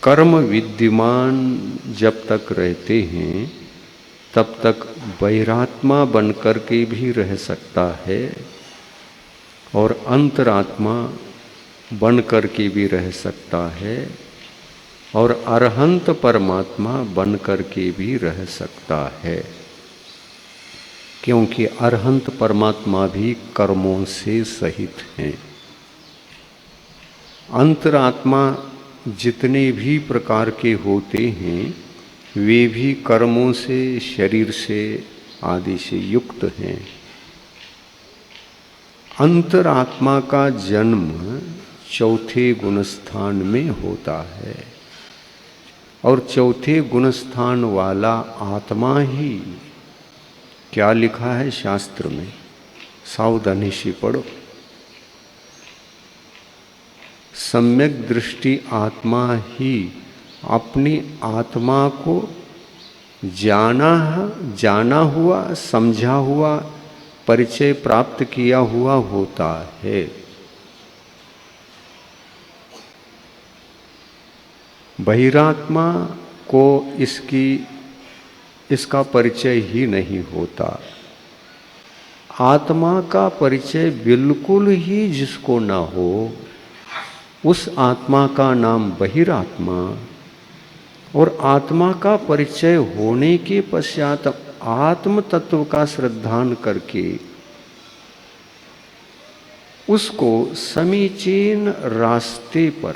कर्म विद्यमान जब तक रहते हैं तब तक बहिरात्मा बनकर के भी रह सकता है और अंतरात्मा बनकर के भी रह सकता है और अरहंत परमात्मा बनकर के भी रह सकता है, क्योंकि अरहंत परमात्मा भी कर्मों से सहित हैं। अंतरात्मा जितने भी प्रकार के होते हैं वे भी कर्मों से, शरीर से आदि से युक्त हैं। अंतरात्मा का जन्म चौथे गुणस्थान में होता है और चौथे गुणस्थान वाला आत्मा ही, क्या लिखा है शास्त्र में, सावधानी से पढ़ो, सम्यक दृष्टि आत्मा ही अपनी आत्मा को जाना हुआ, समझा हुआ, परिचय प्राप्त किया हुआ होता है। बहिरात्मा को इसका परिचय ही नहीं होता। आत्मा का परिचय बिल्कुल ही जिसको ना हो उस आत्मा का नाम बहिरात्मा, और आत्मा का परिचय होने के पश्चात आत्म तत्व का श्रद्धान करके उसको समीचीन रास्ते पर,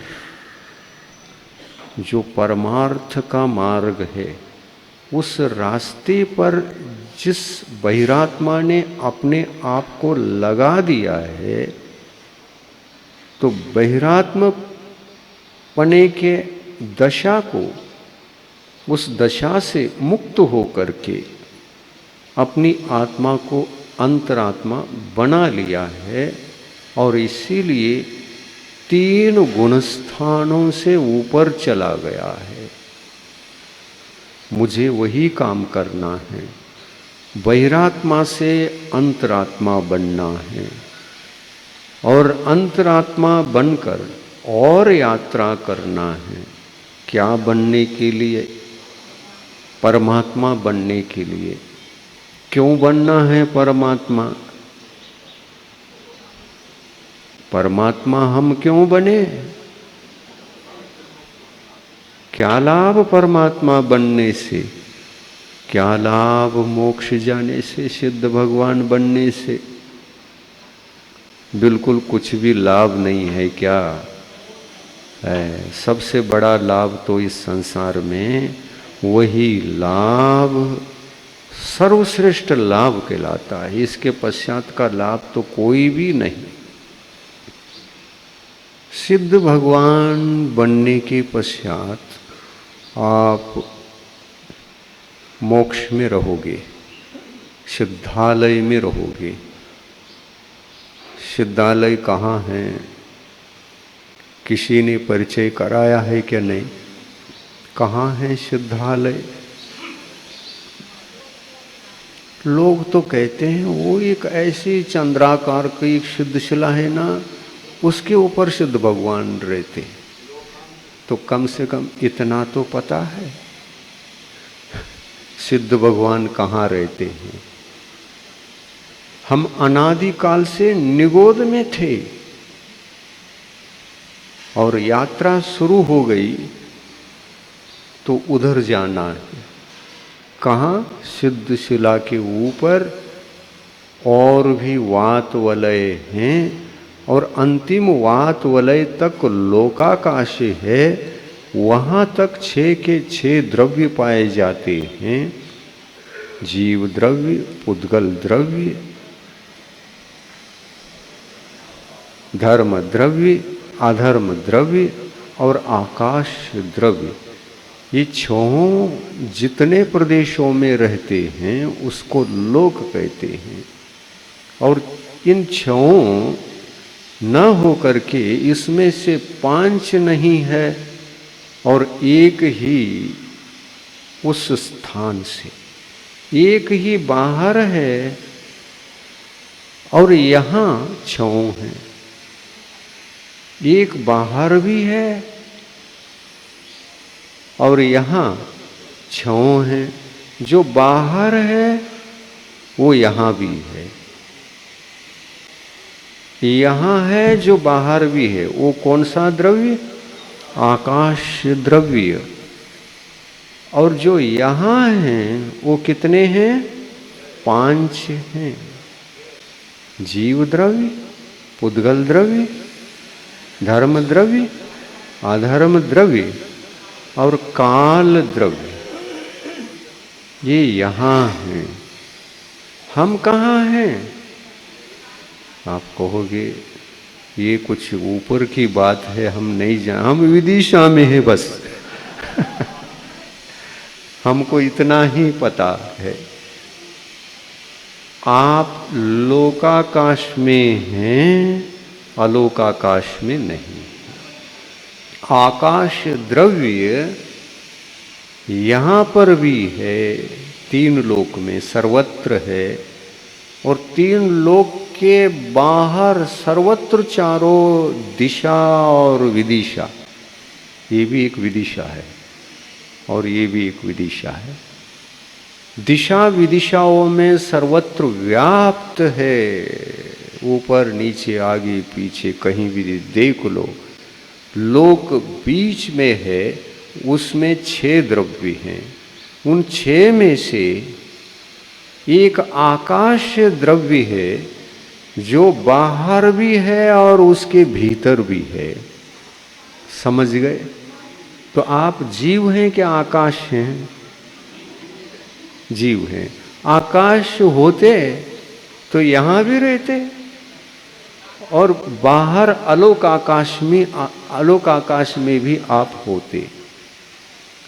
जो परमार्थ का मार्ग है, उस रास्ते पर जिस बहिरात्मा ने अपने आप को लगा दिया है, तो बहिरात्म पने के दशा को, उस दशा से मुक्त होकर के अपनी आत्मा को अंतरात्मा बना लिया है और इसीलिए 3 गुणस्थानों से ऊपर चला गया है। मुझे वही काम करना है, बहिरात्मा से अंतरात्मा बनना है और अंतरात्मा बनकर और यात्रा करना है। क्या बनने के लिए? परमात्मा बनने के लिए। क्यों बनना है परमात्मा? परमात्मा हम क्यों बने? क्या लाभ परमात्मा बनने से? क्या लाभ मोक्ष जाने से, सिद्ध भगवान बनने से? बिल्कुल कुछ भी लाभ नहीं है। क्या है? सबसे बड़ा लाभ तो इस संसार में वही लाभ सर्वश्रेष्ठ लाभ कहलाता है। इसके पश्चात का लाभ तो कोई भी नहीं। सिद्ध भगवान बनने के पश्चात आप मोक्ष में रहोगे, सिद्धालय में रहोगे। सिद्धालय कहाँ है? किसी ने परिचय कराया है क्या? नहीं। कहाँ है सिद्धालय? लोग तो कहते हैं वो एक ऐसी चंद्राकार की एक सिद्धशिला है ना, उसके ऊपर सिद्ध भगवान रहते। तो कम से कम इतना तो पता है सिद्ध भगवान कहाँ रहते हैं। हम अनादिकाल से निगोद में थे और यात्रा शुरू हो गई तो उधर जाना है। कहाँ? सिद्ध शिला के ऊपर और भी वात वलय हैं और अंतिम वात वलय तक लोकाकाश है। वहाँ तक 6 के 6 द्रव्य पाए जाते हैं, जीव द्रव्य, पुद्गल द्रव्य, धर्म द्रव्य, अधर्म द्रव्य और आकाश द्रव्य। ये 6 जितने प्रदेशों में रहते हैं उसको लोक कहते हैं। और इन 6 न होकर के इसमें से 5 नहीं है और एक ही उस स्थान से, एक ही बाहर है और यहाँ 6 हैं। एक बाहर भी है और यहाँ छहों है। जो बाहर है वो यहाँ भी है, यहाँ है जो बाहर भी है। वो कौन सा द्रव्य? आकाश द्रव्य। और जो यहाँ हैं वो कितने हैं? 5 हैं। जीव द्रव्य, पुद्गल द्रव्य, धर्म द्रव्य, अधर्म द्रव्य और काल द्रव्य। ये यहाँ हैं। हम कहाँ हैं? आप कहोगे ये कुछ ऊपर की बात है, हम नहीं जान, हम विदिशा में है बस। हमको इतना ही पता है। आप लोकाकाश में हैं, अलोकाकाश में नहीं। आकाश द्रव्य यहाँ पर भी है, 3 लोक में सर्वत्र है। और 3 लोक के बाहर सर्वत्र चारों दिशा और विदिशा, ये भी एक विदिशा है और ये भी एक विदिशा है। दिशा विदिशाओं में सर्वत्र व्याप्त है, ऊपर नीचे आगे पीछे कहीं भी देख लो। लोक बीच में है, उसमें 6 द्रव्य हैं। उन 6 में से एक आकाश द्रव्य है जो बाहर भी है और उसके भीतर भी है। समझ गए? तो आप जीव हैं क्या आकाश हैं? जीव हैं। आकाश होते तो यहाँ भी रहते और बाहर अलोक आकाश में भी आप होते।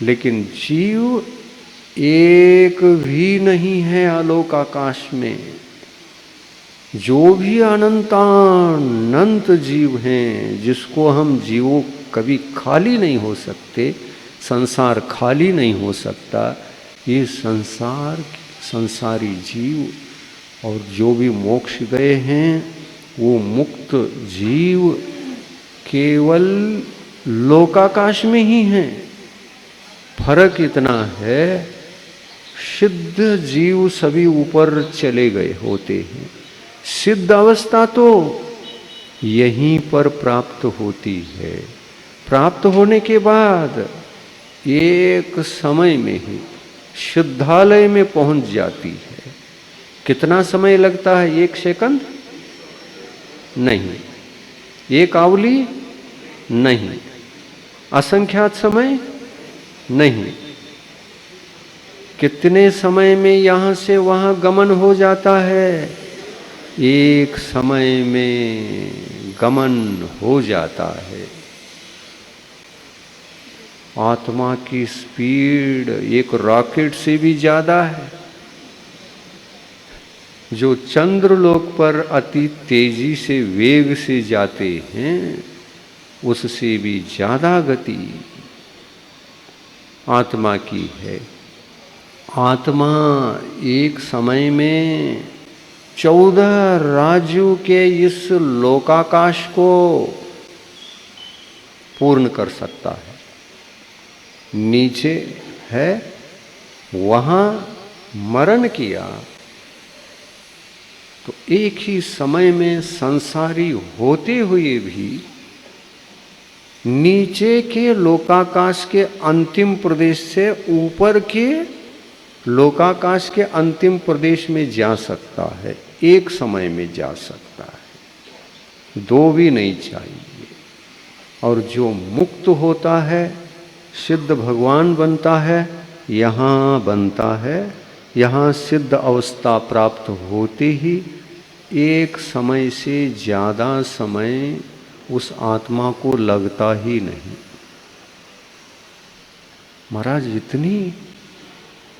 लेकिन जीव एक भी नहीं है अलोक आकाश में। जो भी अनंतानंत जीव हैं, जिसको हम जीवों कभी खाली नहीं हो सकते, संसार खाली नहीं हो सकता। ये संसारी जीव और जो भी मोक्ष गए हैं वो मुक्त जीव केवल लोकाकाश में ही हैं। फर्क इतना है, सिद्ध जीव सभी ऊपर चले गए होते हैं। सिद्ध अवस्था तो यहीं पर प्राप्त होती है। प्राप्त होने के बाद एक समय में ही शुद्धालय में पहुंच जाती है। कितना समय लगता है? 1 सेकंड नहीं, 1 आवली नहीं, असंख्यात समय नहीं। कितने समय में यहाँ से वहाँ गमन हो जाता है? एक समय में गमन हो जाता है। आत्मा की स्पीड एक रॉकेट से भी ज्यादा है। जो चंद्रलोक पर अति तेजी से वेग से जाते हैं, उससे भी ज्यादा गति आत्मा की है। आत्मा एक समय में 14 राज्यों के इस लोकाकाश को पूर्ण कर सकता है। नीचे है, वहां मरण किया तो एक ही समय में संसारी होते हुए भी नीचे के लोकाकाश के अंतिम प्रदेश से ऊपर के लोकाकाश के अंतिम प्रदेश में जा सकता है। एक समय में जा सकता है, 2 भी नहीं चाहिए। और जो मुक्त होता है, सिद्ध भगवान बनता है, यहाँ बनता है। यहाँ सिद्ध अवस्था प्राप्त होते ही एक समय से ज़्यादा समय उस आत्मा को लगता ही नहीं। महाराज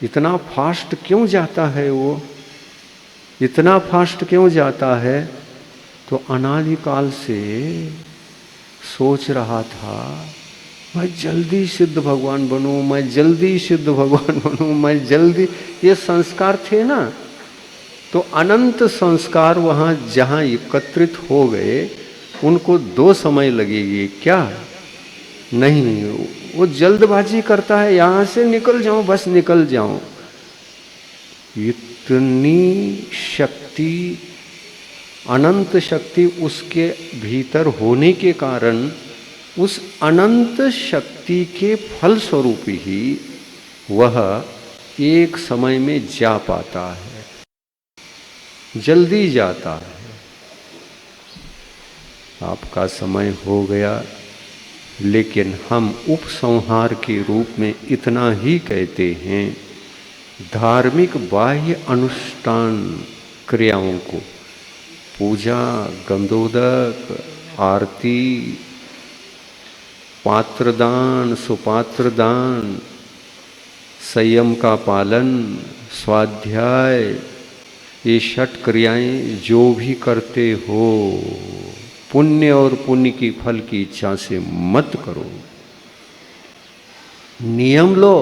इतना फास्ट क्यों जाता है? वो इतना फास्ट क्यों जाता है? तो अनादिकाल से सोच रहा था, मैं जल्दी सिद्ध भगवान बनूं, मैं जल्दी सिद्ध भगवान बनूं, मैं जल्दी। ये संस्कार थे ना, तो अनंत संस्कार वहाँ जहाँ एकत्रित हो गए, उनको 2 समय लगेगी क्या? नहीं, वो जल्दबाजी करता है, यहां से निकल जाऊं, बस निकल जाऊं। इतनी शक्ति, अनंत शक्ति उसके भीतर होने के कारण उस अनंत शक्ति के फल स्वरूप ही वह एक समय में जा पाता है, जल्दी जाता है। आपका समय हो गया, लेकिन हम उपसंहार के रूप में इतना ही कहते हैं, धार्मिक बाह्य अनुष्ठान क्रियाओं को, पूजा, गंधोदक, आरती, पात्रदान, सुपात्रदान, संयम का पालन, स्वाध्याय, ये 6 क्रियाएं जो भी करते हो, पुण्य और पुण्य की फल की इच्छा से मत करो। नियम लो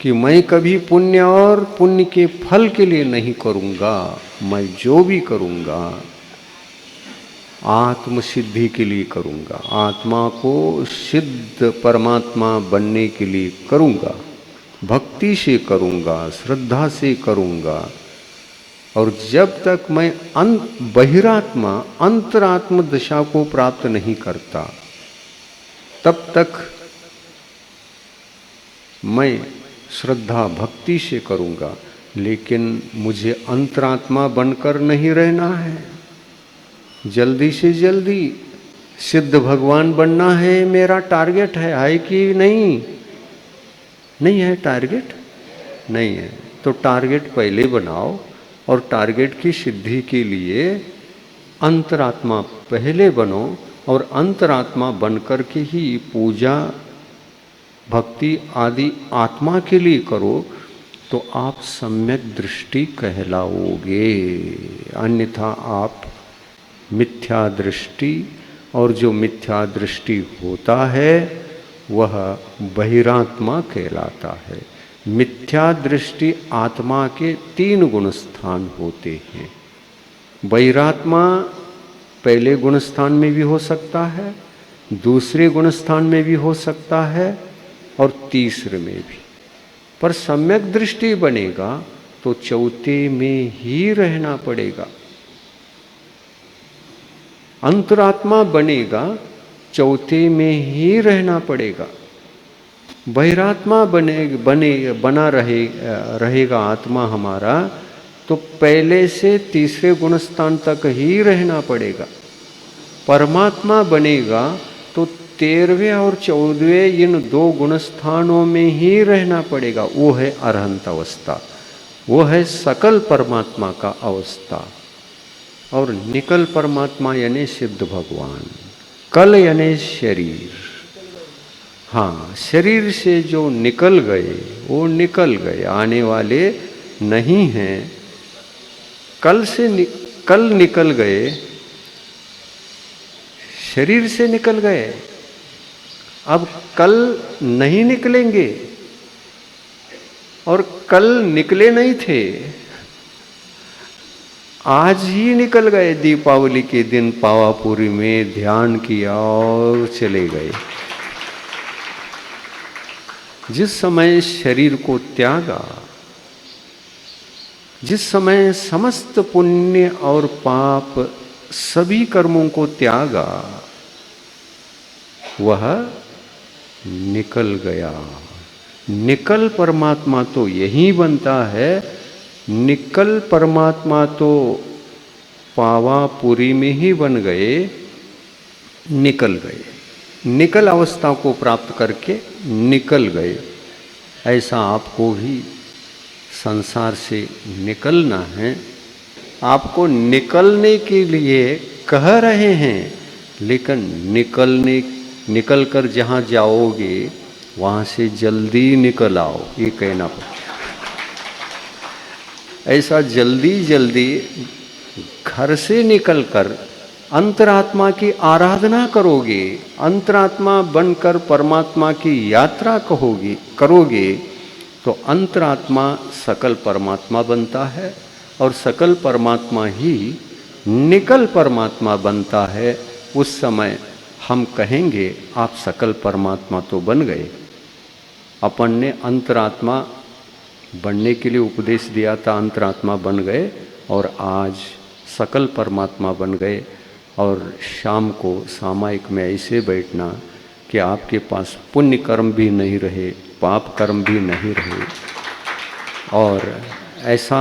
कि मैं कभी पुण्य और पुण्य के फल के लिए नहीं करूंगा, मैं जो भी करूंगा आत्म सिद्धि के लिए करूंगा, आत्मा को सिद्ध परमात्मा बनने के लिए करूंगा, भक्ति से करूंगा, श्रद्धा से करूंगा। और जब तक मैं बहिरात्मा अंतरात्म दशा को प्राप्त नहीं करता, तब तक मैं श्रद्धा भक्ति से करूंगा, लेकिन मुझे अंतरात्मा बनकर नहीं रहना है। जल्दी से जल्दी सिद्ध भगवान बनना है, मेरा टारगेट है कि नहीं? नहीं है टारगेट, नहीं है तो टारगेट पहले बनाओ, और टारगेट की सिद्धि के लिए अंतरात्मा पहले बनो, और अंतरात्मा बनकर के ही पूजा भक्ति आदि आत्मा के लिए करो, तो आप सम्यक दृष्टि कहलाओगे। अन्यथा आप मिथ्या दृष्टि, और जो मिथ्या दृष्टि होता है वह बहिरात्मा कहलाता है। मिथ्या दृष्टि आत्मा के 3 गुण स्थान होते हैं। बहिरात्मा पहले गुण स्थान में भी हो सकता है, दूसरे गुण स्थान में भी हो सकता है, और तीसरे में भी। पर सम्यक दृष्टि बनेगा तो चौथे में ही रहना पड़ेगा। अंतरात्मा बनेगा, चौथे में ही रहना पड़ेगा। बहिरात्मा बना रहेगा आत्मा हमारा, तो पहले से तीसरे गुण स्थान तक ही रहना पड़ेगा। परमात्मा बनेगा तो 13वें और 14वें इन 2 गुण स्थानों में ही रहना पड़ेगा। वो है अरहंत अवस्था, वो है सकल परमात्मा का अवस्था। और निकल परमात्मा यानी सिद्ध भगवान, कल यानी शरीर। हाँ, शरीर से जो निकल गए वो निकल गए, आने वाले नहीं हैं। कल निकल गए, शरीर से निकल गए, अब कल नहीं निकलेंगे, और कल निकले नहीं थे, आज ही निकल गए। दीपावली के दिन पावापुरी में ध्यान किया और चले गए। जिस समय शरीर को त्यागा, जिस समय समस्त पुण्य और पाप सभी कर्मों को त्यागा, वह निकल गया। निकल परमात्मा तो यही बनता है। निकल परमात्मा तो पावापुरी में ही बन गए, निकल गए, निकल अवस्था को प्राप्त करके निकल गए। ऐसा आपको भी संसार से निकलना है। आपको निकलने के लिए कह रहे हैं, लेकिन निकल कर जहाँ जाओगे वहाँ से जल्दी निकल आओ, ये कहना पड़ेगा। ऐसा जल्दी घर से निकलकर अंतरात्मा की आराधना करोगे, अंतरात्मा बनकर परमात्मा की यात्रा करोगे, तो अंतरात्मा सकल परमात्मा बनता है, और सकल परमात्मा ही निकल परमात्मा बनता है। उस समय हम कहेंगे आप सकल परमात्मा तो बन गए। अपन ने अंतरात्मा बनने के लिए उपदेश दिया था, अंतरात्मा बन गए और आज सकल परमात्मा बन गए। और शाम को सामायिक में ऐसे बैठना कि आपके पास पुण्य कर्म भी नहीं रहे, पाप कर्म भी नहीं रहे, और ऐसा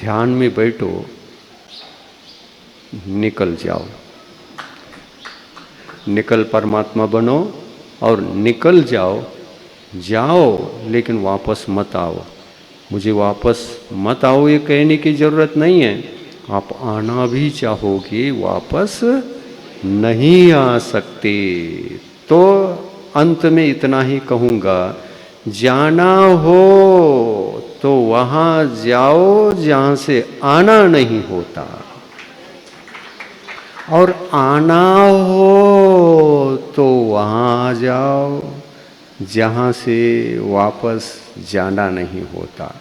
ध्यान में बैठो, निकल जाओ, निकल परमात्मा बनो और निकल जाओ। जाओ लेकिन वापस मत आओ। मुझे वापस मत आओ ये कहने की ज़रूरत नहीं है। आप आना भी चाहोगे वापस नहीं आ सकते। तो अंत में इतना ही कहूँगा, जाना हो तो वहाँ जाओ जहाँ से आना नहीं होता, और आना हो तो वहाँ जाओ जहाँ से वापस जाना नहीं होता।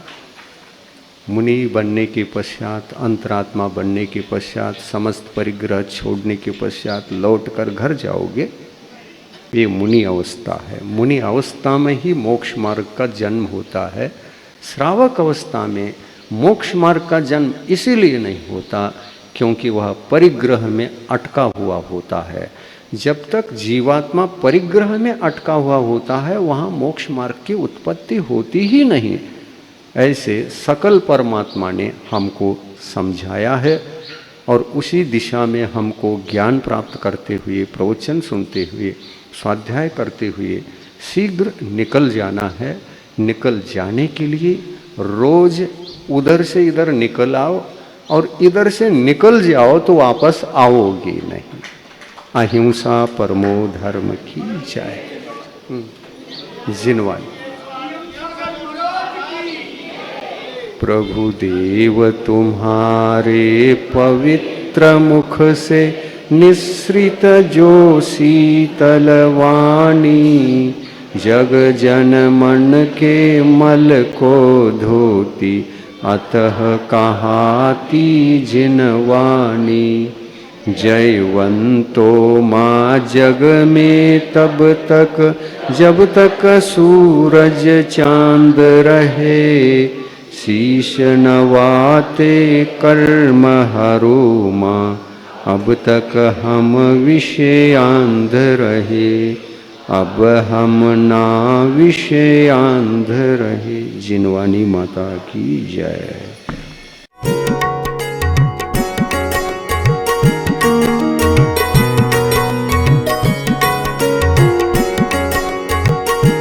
मुनि बनने के पश्चात, अंतरात्मा बनने के पश्चात, समस्त परिग्रह छोड़ने के पश्चात लौटकर घर जाओगे, ये मुनि अवस्था है। मुनि अवस्था में ही मोक्ष मार्ग का जन्म होता है। श्रावक अवस्था में मोक्ष मार्ग का जन्म इसीलिए नहीं होता क्योंकि वह परिग्रह में अटका हुआ होता है। जब तक जीवात्मा परिग्रह में अटका हुआ होता है वहाँ मोक्ष मार्ग की उत्पत्ति होती ही नहीं। ऐसे सकल परमात्मा ने हमको समझाया है और उसी दिशा में हमको ज्ञान प्राप्त करते हुए, प्रवचन सुनते हुए, स्वाध्याय करते हुए शीघ्र निकल जाना है। निकल जाने के लिए रोज उधर से इधर निकल आओ और इधर से निकल जाओ तो वापस आओगे नहीं। अहिंसा परमो धर्म की जय। जिनवानी। प्रभु देव तुम्हारे पवित्र मुख से निसृत जो शीतल वाणी, जग जन मन के मल को धोती, अतः कहाती जिनवानी। जयवंतो माँ जग में तब तक जब तक सूरज चांद रहे, शीश नवाते कर्म हरो माँ, अब तक हम विषयांध रहे, अब हम ना विषयांध रहे। जिनवानी माता की जय।